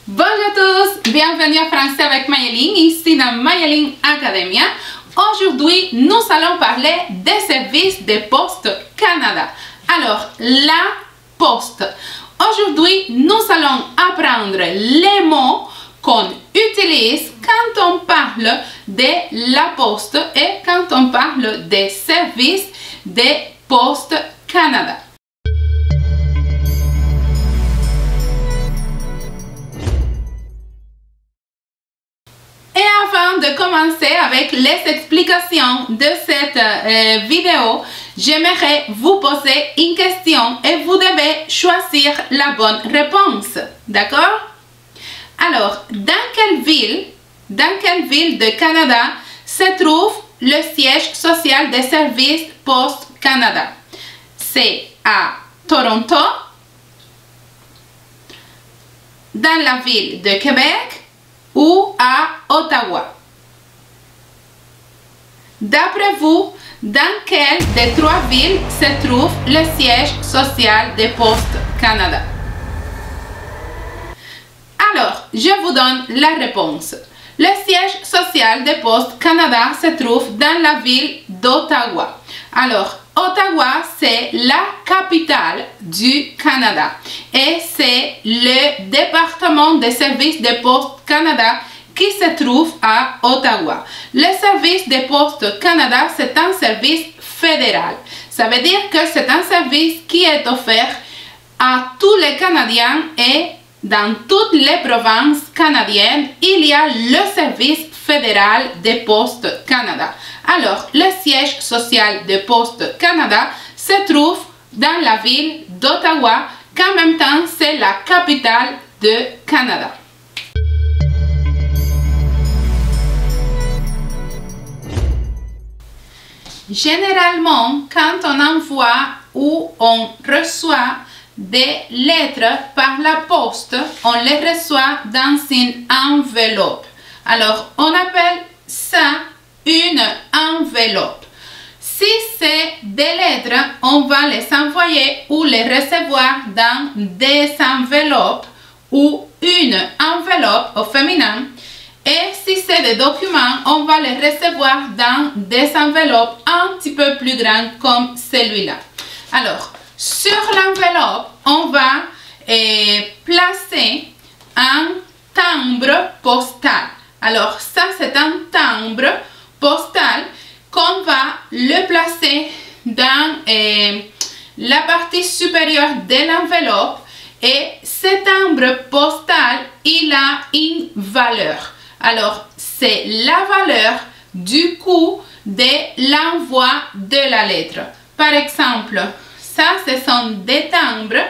Bonjour à tous, bienvenue à Français avec Mayeline, ici dans Mayeline Academia. Aujourd'hui, nous allons parler des services de Poste Canada. Alors, la Poste. Aujourd'hui, nous allons apprendre les mots qu'on utilise quand on parle de la Poste et quand on parle des services de Poste Canada. Avant de commencer avec les explications de cette vidéo, j'aimerais vous poser une question et vous devez choisir la bonne réponse. D'accord? Alors, dans quelle ville de Canada se trouve le siège social des services Poste Canada? C'est à Toronto, dans la ville de Québec ou à Ottawa. D'après vous, dans quelle des trois villes se trouve le siège social de Poste Canada? Alors, je vous donne la réponse. Le siège social de Poste Canada se trouve dans la ville d'Ottawa. Alors, Ottawa, c'est la capitale du Canada et c'est le département de services de Poste Canada qui se trouve à Ottawa. Le service de Poste Canada, c'est un service fédéral. Ça veut dire que c'est un service qui est offert à tous les Canadiens et dans toutes les provinces canadiennes, il y a le service fédéral de Poste Canada. Alors, le siège social de Poste Canada se trouve dans la ville d'Ottawa, qu'en même temps, c'est la capitale de Canada. Généralement, quand on envoie ou on reçoit des lettres par la poste, on les reçoit dans une enveloppe. Alors, on appelle ça une enveloppe. Si c'est des lettres, on va les envoyer ou les recevoir dans des enveloppes ou une enveloppe au féminin. Et si c'est des documents, on va les recevoir dans des enveloppes un petit peu plus grandes comme celui-là. Alors, sur l'enveloppe, on va placer un timbre postal. Alors, ça, c'est un timbre postal qu'on va le placer dans la partie supérieure de l'enveloppe. Et ce timbre postal, il a une valeur. Alors, c'est la valeur du coût de l'envoi de la lettre. Par exemple, ça, ce sont des timbres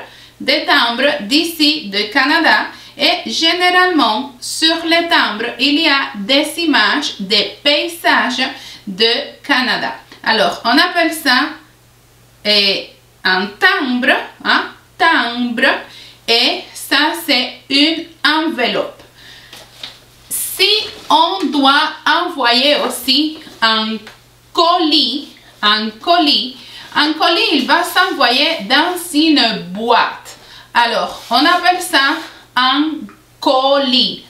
d'ici de Canada. Et généralement, sur les timbres, il y a des images, des paysages de Canada. Alors, on appelle ça un timbre, et ça, c'est une enveloppe. Si on doit envoyer aussi un colis, il va s'envoyer dans une boîte. Alors, on appelle ça un colis.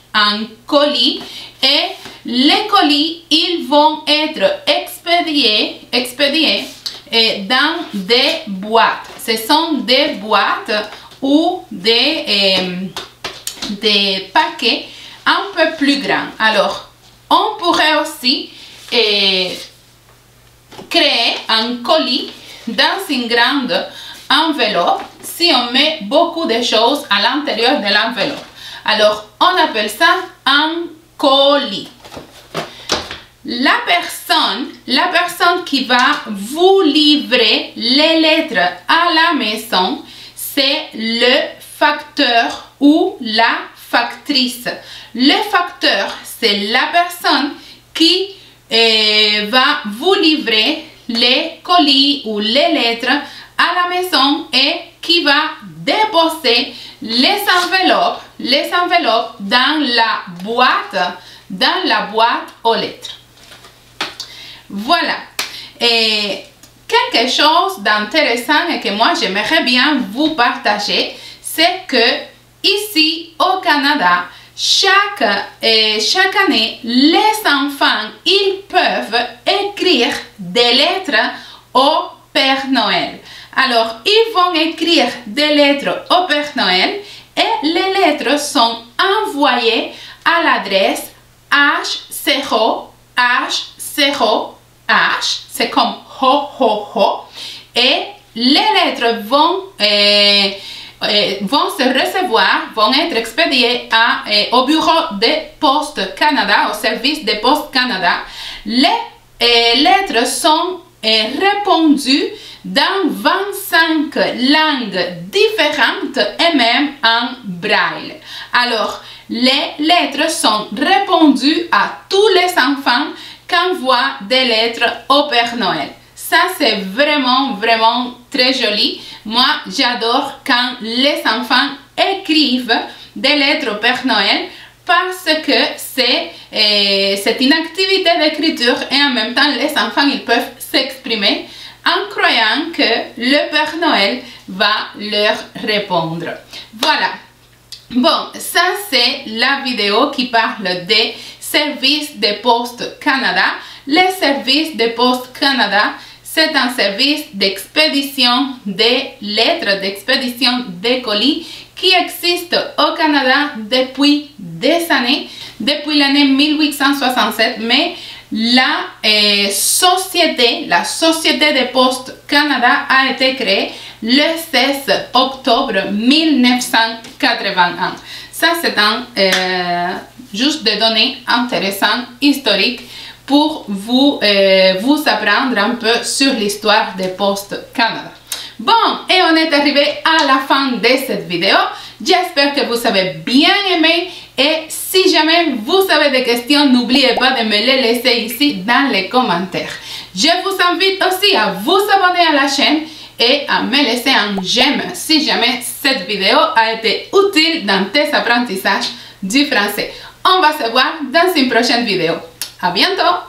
Et les colis, ils vont être expédiés dans des boîtes. Ce sont des boîtes ou des paquets un peu plus grands. Alors, on pourrait aussi créer un colis dans une grande enveloppe si on met beaucoup de choses à l'intérieur de l'enveloppe. Alors, on appelle ça un colis. La personne qui va vous livrer les lettres à la maison, c'est le facteur ou la factrice. Le facteur, c'est la personne qui va vous livrer les colis ou les lettres à la maison et qui va déposer les enveloppes dans la boîte aux lettres. Voilà. Et quelque chose d'intéressant et que moi j'aimerais bien vous partager, c'est que ici au Canada, chaque année, les enfants, ils peuvent écrire des lettres au Père Noël. Alors, ils vont écrire des lettres au Père Noël et les lettres sont envoyées à l'adresse H0H0H, c'est comme ho ho ho, et les lettres vont se recevoir, vont être expédiées au bureau de Poste Canada, au service de Poste Canada. Les lettres sont répondues dans 25 langues différentes et même en braille. Alors, les lettres sont répondues à tous les enfants qui envoient des lettres au Père Noël. Ça, c'est vraiment, vraiment très joli. Moi, j'adore quand les enfants écrivent des lettres au Père Noël parce que c'est une activité d'écriture et en même temps, les enfants, ils peuvent s'exprimer en croyant que le Père Noël va leur répondre. Voilà. Bon, ça c'est la vidéo qui parle des services de Poste Canada. Les services de Poste Canada, c'est un service d'expédition des lettres, d'expédition des colis qui existe au Canada depuis des années, depuis l'année 1867, mais la société de Poste Canada a été créée le 16 octobre 1981. Ça, c'est juste des données intéressantes, historiques, pour vous apprendre un peu sur l'histoire de Poste Canada. Bon, et on est arrivé à la fin de cette vidéo. J'espère que vous avez bien aimé. Et si jamais vous avez des questions, n'oubliez pas de me les laisser ici dans les commentaires. Je vous invite aussi à vous abonner à la chaîne et à me laisser un j'aime si jamais cette vidéo a été utile dans tes apprentissages du français. On va se voir dans une prochaine vidéo. À bientôt!